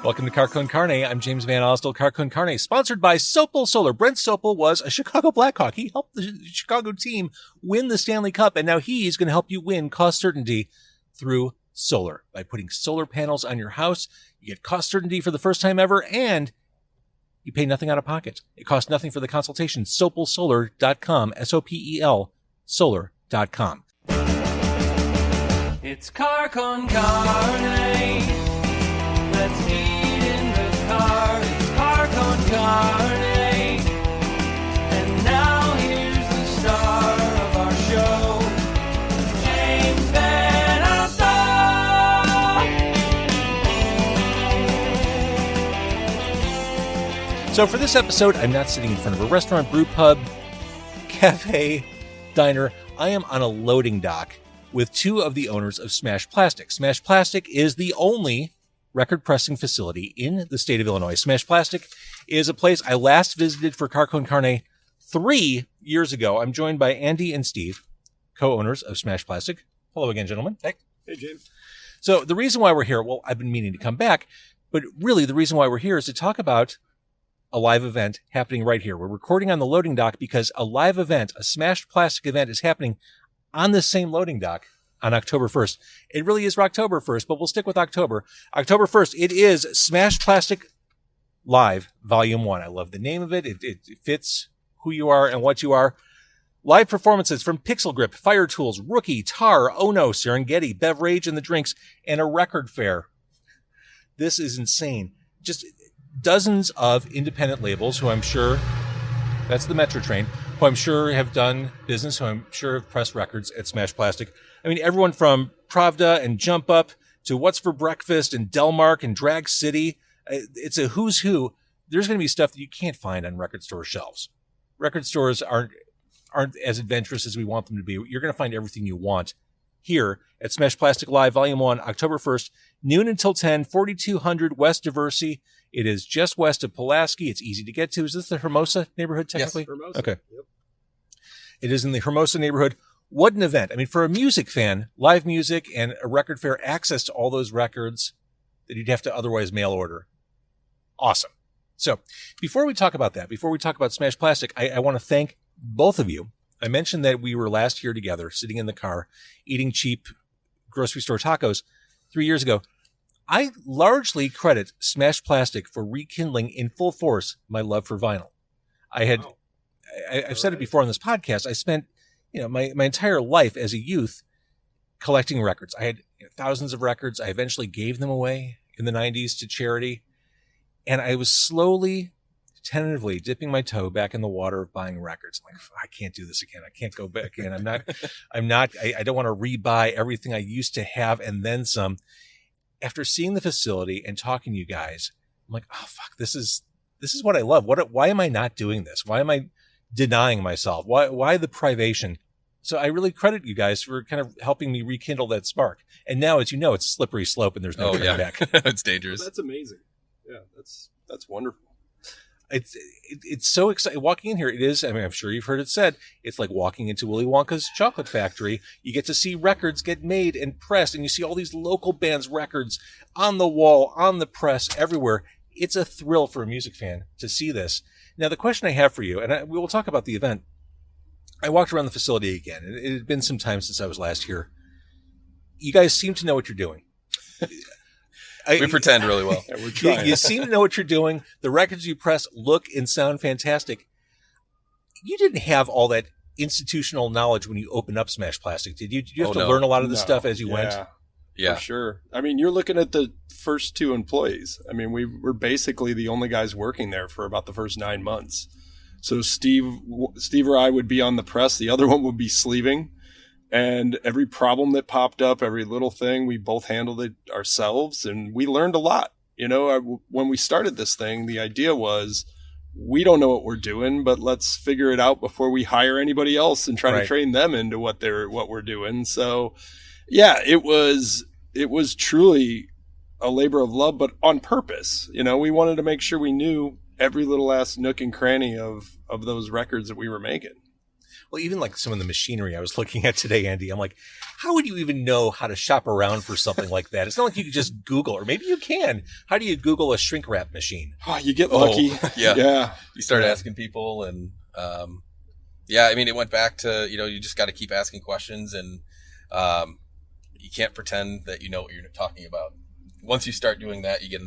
Welcome to Car Con Carne. I'm James Van Osdell. Car Con Carne, sponsored by Sopel Solar. Brent Sopel was a Chicago Blackhawk. He helped the Chicago team win the Stanley Cup, and now he's going to help you win cost certainty through solar. By putting solar panels on your house, you get cost certainty for the first time ever, and you pay nothing out of pocket. It costs nothing for the consultation. SopelSolar.com, S-O-P-E-L, solar.com. It's Car Con Carne. Let's eat in the car. It's Car Con Carne. And now here's the star of our show, James Van Osdell. So for this episode, I'm not sitting in front of a restaurant, brew pub, cafe, diner. I am on a loading dock with two of the owners of Smash Plastic. Smash Plastic is the only record pressing facility in the state of Illinois. Smash Plastic is a place I last visited for Car Con Carne 3 years ago. I'm joined by Andy and Steve, co-owners of Smash Plastic. Hello again, gentlemen. Hey, James. So the reason why we're here, well, I've been meaning to come back, but really the reason why we're here is to talk about a live event happening right here. We're recording on the loading dock because a live event, a Smash Plastic event, is happening on the same loading dock on October 1st. It really is Rocktober 1st, but we'll stick with October. October 1st, it is Smash Plastic Live Volume 1. I love the name of it. It fits who you are and what you are. Live performances from Pixel Grip, FIRE-TOOLZ, Rookie, Tar, Ono, Serengeti, Beverage and the Drinks, and a record fair. This is insane. Just dozens of independent labels who I'm sure, that's the Metro Train, who I'm sure have done business, who I'm sure have pressed records at Smash Plastic. I mean, everyone from Pravda and Jump Up to What's for Breakfast and Delmark and Drag City. It's a who's who. There's going to be stuff that you can't find on record store shelves. Record stores aren't as adventurous as we want them to be. You're going to find everything you want here at Smash Plastic Live Volume 1, October 1st, noon until 10, 4200 West Diversey. It is just west of Pulaski. It's easy to get to. Is this the Hermosa neighborhood, technically? Yes, Hermosa. Okay. Yep. It is in the Hermosa neighborhood. What an event. I mean, for a music fan, live music and a record fair, access to all those records that you'd have to otherwise mail order. Awesome. So before we talk about that, before we talk about Smash Plastic, I want to thank both of you. I mentioned that we were last year together, sitting in the car, eating cheap grocery store tacos 3 years ago. I largely credit Smash Plastic for rekindling in full force my love for vinyl. I've said it before on this podcast. I spent, my entire life as a youth collecting records. I had thousands of records. I eventually gave them away in the 90s to charity. And I was slowly, tentatively dipping my toe back in the water of buying records. I'm like, I can't do this again. I can't go back in. I don't want to rebuy everything I used to have and then some. After seeing the facility and talking to you guys, I'm like, oh, fuck, this is what I love. Why am I not doing this? Why am I denying myself? Why the privation? So I really credit you guys for kind of helping me rekindle that spark. And now, as you know, it's a slippery slope and there's no turning back. It's dangerous. Well, that's amazing. Yeah, that's wonderful. It's so exciting. Walking in here, it is, I mean, I'm sure you've heard it said, it's like walking into Willy Wonka's chocolate factory. You get to see records get made and pressed, and you see all these local bands' records on the wall, on the press, everywhere. It's a thrill for a music fan to see this. Now, the question I have for you, and we will talk about the event. I walked around the facility again. It had been some time since I was last here. You guys seem to know what you're doing. We pretend really well. Yeah, we're trying. You seem to know what you're doing. The records you press look and sound fantastic. You didn't have all that institutional knowledge when you opened up Smash Plastic, did you? Did you have to learn a lot of this stuff as you went? Yeah, for sure. I mean, you're looking at the first two employees. I mean, we were basically the only guys working there for about the first 9 months. So Steve or I would be on the press. The other one would be sleeving. And every problem that popped up, every little thing, we both handled it ourselves. And we learned a lot. When we started this thing, the idea was, we don't know what we're doing, but let's figure it out before we hire anybody else and try to train them into what we're doing. So yeah, it was truly a labor of love, but on purpose. We wanted to make sure we knew every little ass nook and cranny of those records that we were making. Well, even like some of the machinery I was looking at today, Andy, I'm like, how would you even know how to shop around for something like that? It's not like you could just Google, or maybe you can. How do you Google a shrink wrap machine? Oh, you get lucky. Yeah. You start asking people, and I mean, it went back to, you just got to keep asking questions, and you can't pretend that you know what you're talking about. Once you start doing that, you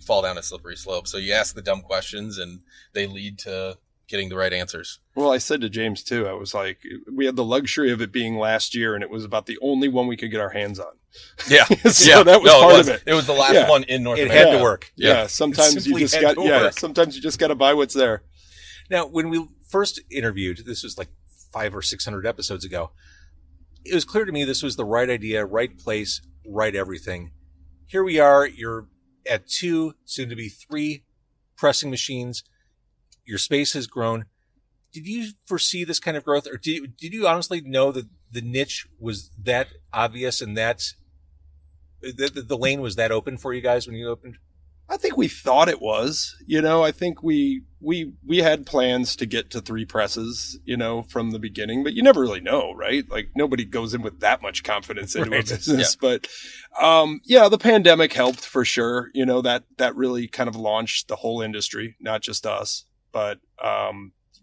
fall down a slippery slope. So you ask the dumb questions, and they lead to getting the right answers. Well, I said to James too, I was like, we had the luxury of it being last year, and it was about the only one we could get our hands on. Yeah. So that was part of it. It was the last one in North America. It had to work. Yeah. Sometimes you just got to buy what's there. Now, when we first interviewed, this was like 500 or 600 episodes ago, it was clear to me this was the right idea, right place, right everything. Here we are. You're at 2, soon to be 3 pressing machines. Your space has grown. Did you foresee this kind of growth, or did you honestly know that the niche was that obvious and that the lane was that open for you guys when you opened? I think we thought it was. I think we had plans to get to 3 presses, from the beginning, but you never really know, right? Like nobody goes in with that much confidence into a business. Yeah. But the pandemic helped for sure. That really kind of launched the whole industry, not just us, but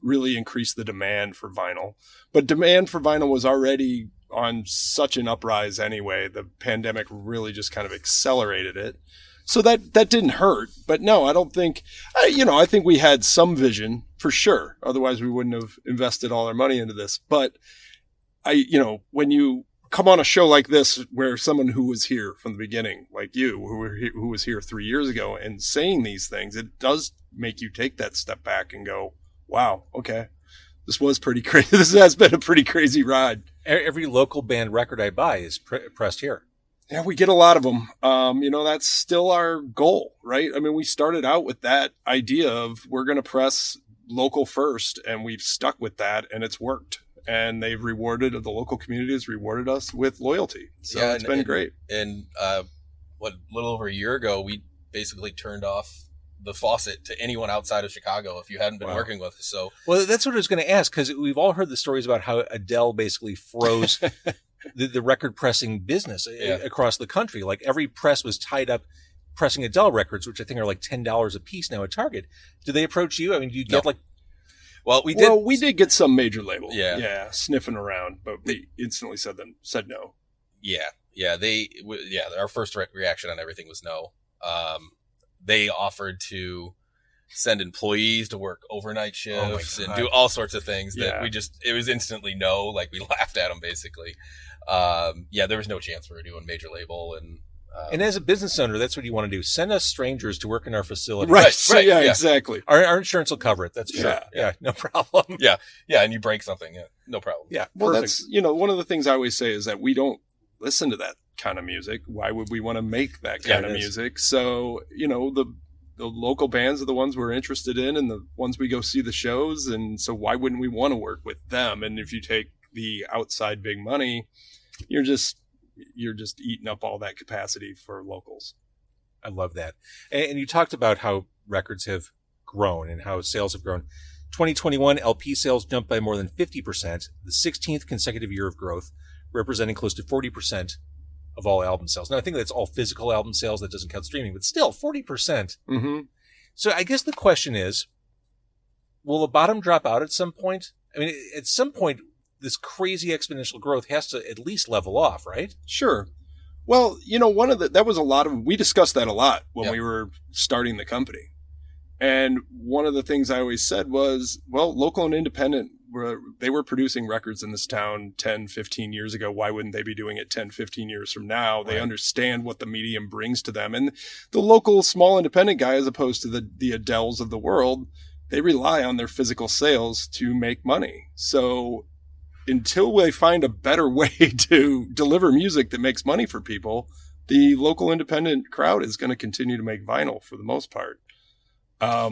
really increased the demand for vinyl. But demand for vinyl was already on such an uprise anyway. The pandemic really just kind of accelerated it. So that didn't hurt, but no, I don't think, I think we had some vision for sure. Otherwise we wouldn't have invested all our money into this. But when you come on a show like this, where someone who was here from the beginning, like you, who was here 3 years ago and saying these things, it does make you take that step back and go, wow, okay, this was pretty crazy. This has been a pretty crazy ride. Every local band record I buy is pressed here. Yeah, we get a lot of them. That's still our goal, right? I mean, we started out with that idea of we're going to press local first, and we've stuck with that, and it's worked. And the local community has rewarded us with loyalty. So it's been great. And a little over a year ago, we basically turned off the faucet to anyone outside of Chicago if you hadn't been working with us. So, well, that's what I was going to ask, because we've all heard the stories about how Adele basically froze the record pressing business across the country. Like every press was tied up pressing Adele records, which I think are like $10 a piece now at Target. Do they approach you? I mean, do you get Well, we did get some major label, sniffing around, but we instantly said no. Our first reaction on everything was no. They offered to send employees to work overnight shifts and do all sorts of things that it was instantly no. Like we laughed at them basically. There was no chance we were doing major label, and as a business owner, that's what you want to do. Send us strangers to work in our facility. Right. Exactly. Our insurance will cover it. That's true. Yeah. No problem. Yeah. And you break something. Yeah. No problem. Yeah. Well, perfect. That's, one of the things I always say is that we don't listen to that kind of music. Why would we want to make that kind of music? So, the local bands are the ones we're interested in and the ones we go see the shows. And so why wouldn't we want to work with them? And if you take the outside big money, you're just eating up all that capacity for locals. I love that. And you talked about how records have grown and how sales have grown. 2021 LP sales jumped by more than 50%, the 16th consecutive year of growth, representing close to 40% of all album sales. Now, I think that's all physical album sales. That doesn't count streaming, but still 40%. Mm-hmm. So I guess the question is, will the bottom drop out at some point? I mean, at some point, this crazy exponential growth has to at least level off, right? Sure. Well, we discussed that a lot when we were starting the company. And one of the things I always said was, well, local and independent, they were producing records in this town 10, 15 years ago. Why wouldn't they be doing it 10, 15 years from now? They understand what the medium brings to them. And the local small independent guy, as opposed to the Adeles of the world, they rely on their physical sales to make money. So until they find a better way to deliver music that makes money for people, the local independent crowd is going to continue to make vinyl for the most part. I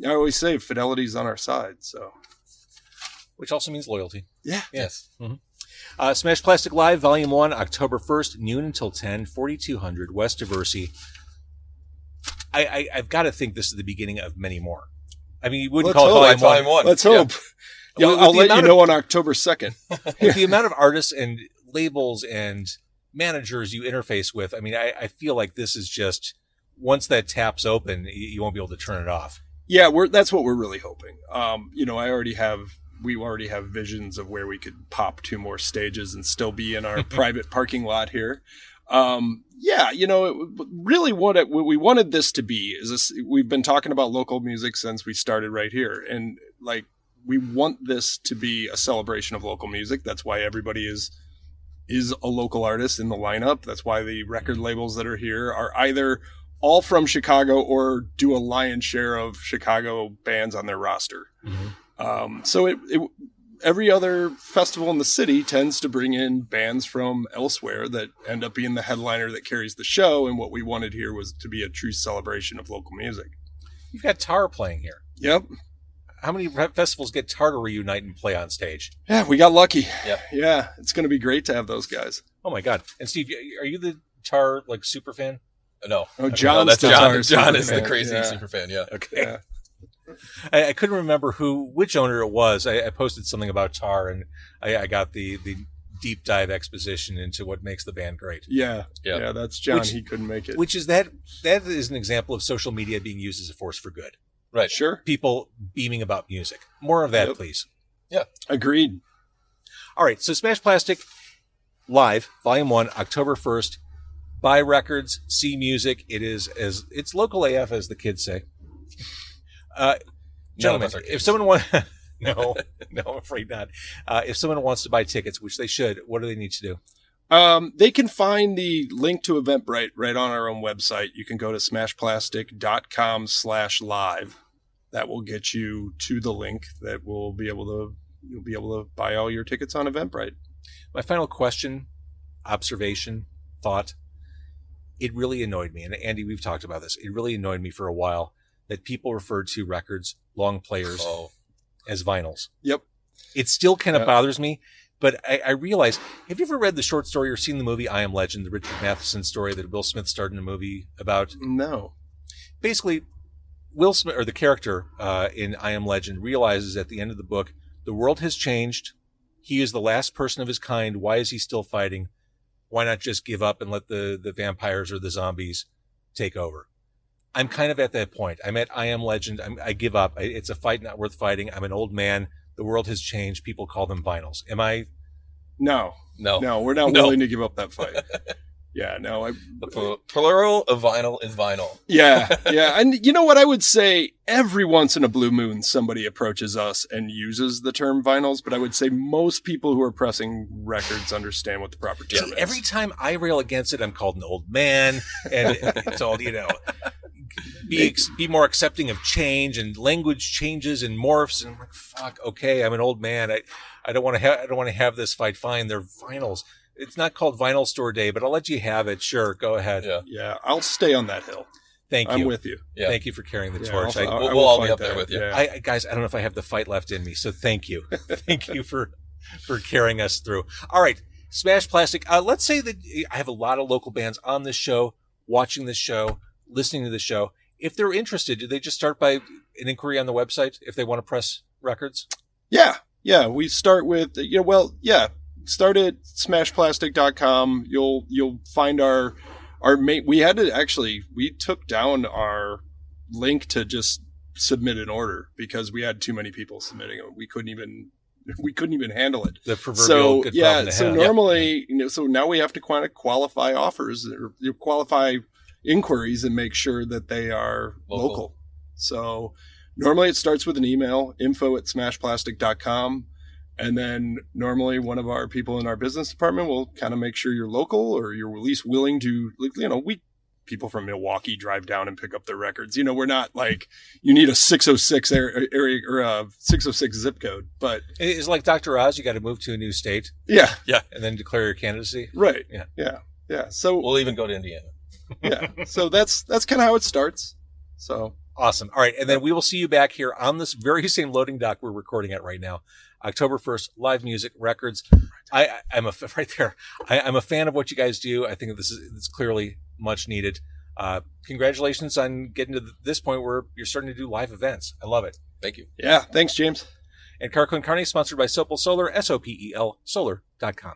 always say fidelity's on our side, so. Which also means loyalty. Yeah. Yes. Mm-hmm. Smash Plastic Live, Volume 1, October 1st, noon until 10, 4200 West Diversey. I've got to think this is the beginning of many more. I mean, you wouldn't call it Volume 1. Let's hope. Yeah, With I'll the let you amount know on October 2nd. with the amount of artists and labels and managers you interface with, I mean, I feel like this is just, once that tap's open, you won't be able to turn it off. Yeah, that's what we're really hoping. We already have visions of where we could pop 2 more stages and still be in our private parking lot here. Really what we wanted this to be is this. We've been talking about local music since we started right here. And like, we want this to be a celebration of local music. That's why everybody is a local artist in the lineup. That's why the record labels that are here are either all from Chicago or do a lion's share of Chicago bands on their roster. Mm-hmm. So every other festival in the city tends to bring in bands from elsewhere that end up being the headliner that carries the show. And what we wanted here was to be a true celebration of local music. You've got Tar playing here. Yep. How many festivals get Tar to reunite and play on stage? Yeah, we got lucky. Yep. Yeah, it's going to be great to have those guys. Oh my God. And Steve, are you the Tar like super fan? No. Oh, John's that's the John. Tar John super is the fan. crazy Yeah. super fan. Yeah. Okay. Yeah. I couldn't remember which owner it was. I posted something about Tar, and I got the deep dive exposition into what makes the band great. Yeah. Yep. Yeah, that's John. Which- He couldn't make it. Which is that is an example of social media being used as a force for good. Right. Sure. People beaming about music. More of that, Yep. please. Agreed. All right, so Smash Plastic Live, Volume 1, October 1st. Buy records, see music. It's local AF, as the kids say. Gentlemen, us are kids. if someone wants... No, I'm afraid not. If someone wants to buy tickets, which they should, what do they need to do? They can find the link to Eventbrite right on our own website. You can go to smashplastic.com/live. That will get you to the link that you'll be able to buy all your tickets on Eventbrite. My final question, observation, thought. It really annoyed me, and Andy, we've talked about this. It really annoyed me for a while that people referred to records, long players, as vinyls. Yep. It still kind of Yeah. bothers me, but I realize, have you ever read the short story or seen the movie I Am Legend, the Richard Matheson story that Will Smith starred in a movie about? No. Basically, Will Smith, or the character in I Am Legend, realizes at the end of the book, the world has changed. He is the last person of his kind. Why is he still fighting? Why not just give up and let the vampires or the zombies take over? I'm kind of at that point. I'm at I Am Legend. I give up. It's a fight not worth fighting. I'm an old man. The world has changed. People call them vinyls. Am I? No. No. No, we're not No. willing to give up that fight. Yeah, no. The plural of vinyl is vinyl. Yeah. And you know what I would say? Every once in a blue moon, somebody approaches us and uses the term vinyls, but I would say most people who are pressing records understand what the proper term is. Every time I rail against it, I'm called an old man, and it's all, be more accepting of change, and language changes and morphs, and I'm like, fuck, okay, I'm an old man. I don't want to have this fight. Fine, they're vinyls. It's not called Vinyl Store Day, but I'll let you have it. Sure, go ahead. Yeah. Yeah, I'll stay on that hill. Thank you. I'm with you. Yeah. Thank you for carrying the Yeah, torch. I'll- We'll I will all be fight up there that. with you. Yeah. Guys, I don't know if I have the fight left in me, so thank you. Thank you for carrying us through. All right, Smash Plastic. Let's say that I have a lot of local bands on this show, watching this show, listening to the show. If they're interested, do they just start by an inquiry on the website if they want to press records? Yeah. We start with, start at smashplastic.com. You'll find our main, we took down our link to just submit an order because we had too many people submitting it. We couldn't even handle it. The proverbial good problem to so have. normally, so now we have to kind of qualify offers or qualify inquiries and make sure that they are local. So normally it starts with an email, info@smashplastic.com. And then normally one of our people in our business department will kind of make sure you're local or you're at least willing to, people from Milwaukee drive down and pick up their records. We're not like you need a 606 area or a 606 zip code, but It's like Dr. Oz, you got to move to a new state yeah, and then declare your candidacy. right. Yeah. Yeah. So We'll even go to Indiana. yeah. So that's kind of how it starts. So Awesome. All right. And then we will see you back here on this very same loading dock we're recording at right now. October 1st, live music, records. I'm right there. I'm a fan of what you guys do. I think this is clearly much needed. Congratulations on getting to this point where you're starting to do live events. I love it. Thank you. yeah, thanks, James. And Car Con Carne is sponsored by Sopel Solar, Sopel, solar.com.